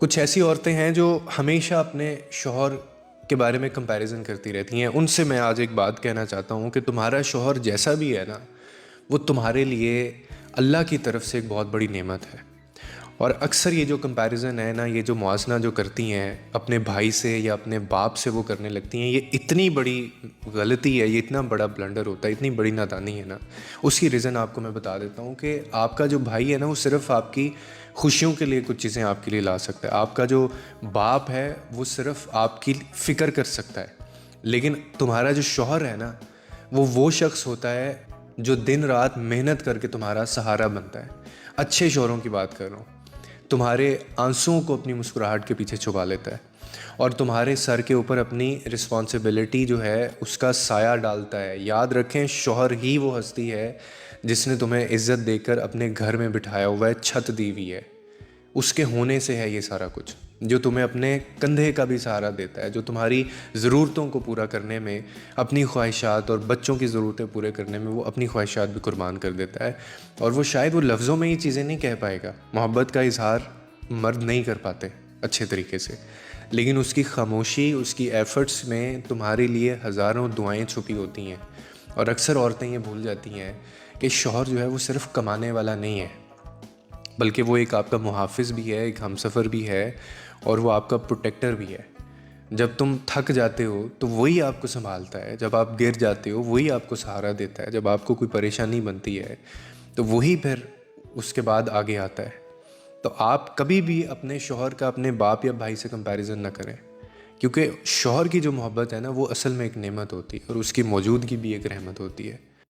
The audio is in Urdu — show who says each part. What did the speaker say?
Speaker 1: کچھ ایسی عورتیں ہیں جو ہمیشہ اپنے شوہر کے بارے میں کمپیریزن کرتی رہتی ہیں. ان سے میں آج ایک بات کہنا چاہتا ہوں کہ تمہارا شوہر جیسا بھی ہے نا، وہ تمہارے لیے اللہ کی طرف سے ایک بہت بڑی نعمت ہے. اور اکثر یہ جو کمپیریزن ہے نا، یہ جو موازنہ جو کرتی ہیں اپنے بھائی سے یا اپنے باپ سے وہ کرنے لگتی ہیں، یہ اتنی بڑی غلطی ہے، یہ اتنا بڑا بلنڈر ہوتا ہے، اتنی بڑی نادانی ہے نا. اس کی ریزن آپ کو میں بتا دیتا ہوں کہ آپ کا جو بھائی ہے نا، وہ صرف آپ کی خوشیوں کے لیے کچھ چیزیں آپ کے لیے لا سکتا ہے. آپ کا جو باپ ہے وہ صرف آپ کی فکر کر سکتا ہے. لیکن تمہارا جو شوہر ہے نا، وہ شخص ہوتا ہے جو دن رات محنت کر کے تمہارا سہارا بنتا ہے. اچھے شوہروں کی بات کر رہا ہوں. تمہارے آنسوؤں کو اپنی مسکراہٹ کے پیچھے چھپا لیتا ہے اور تمہارے سر کے اوپر اپنی رسپانسبلٹی جو ہے اس کا سایہ ڈالتا ہے. یاد رکھیں، شوہر ہی وہ ہستی ہے جس نے تمہیں عزت دے کر اپنے گھر میں بٹھایا ہوا ہے، چھت دی ہوئی ہے. اس کے ہونے سے ہے یہ سارا کچھ، جو تمہیں اپنے کندھے کا بھی سہارا دیتا ہے، جو تمہاری ضرورتوں کو پورا کرنے میں اپنی خواہشات اور بچوں کی ضرورتیں پورے کرنے میں وہ اپنی خواہشات بھی قربان کر دیتا ہے. اور وہ شاید وہ لفظوں میں یہ چیزیں نہیں کہہ پائے گا، محبت کا اظہار مرد نہیں کر پاتے اچھے طریقے سے، لیکن اس کی خاموشی، اس کی ایفرٹس میں تمہارے لیے ہزاروں دعائیں چھپی ہوتی ہیں. اور اکثر عورتیں یہ بھول جاتی ہیں کہ شوہر جو ہے وہ صرف کمانے والا نہیں ہے، بلکہ وہ ایک آپ کا محافظ بھی ہے، ایک ہمسفر بھی ہے، اور وہ آپ کا پروٹیکٹر بھی ہے. جب تم تھک جاتے ہو تو وہی آپ کو سنبھالتا ہے، جب آپ گر جاتے ہو وہی آپ کو سہارا دیتا ہے، جب آپ کو کوئی پریشانی بنتی ہے تو وہی پھر اس کے بعد آگے آتا ہے. تو آپ کبھی بھی اپنے شوہر کا اپنے باپ یا بھائی سے کمپیریزن نہ کریں، کیونکہ شوہر کی جو محبت ہے نا، وہ اصل میں ایک نعمت ہوتی ہے اور اس کی موجودگی بھی ایک رحمت ہوتی ہے.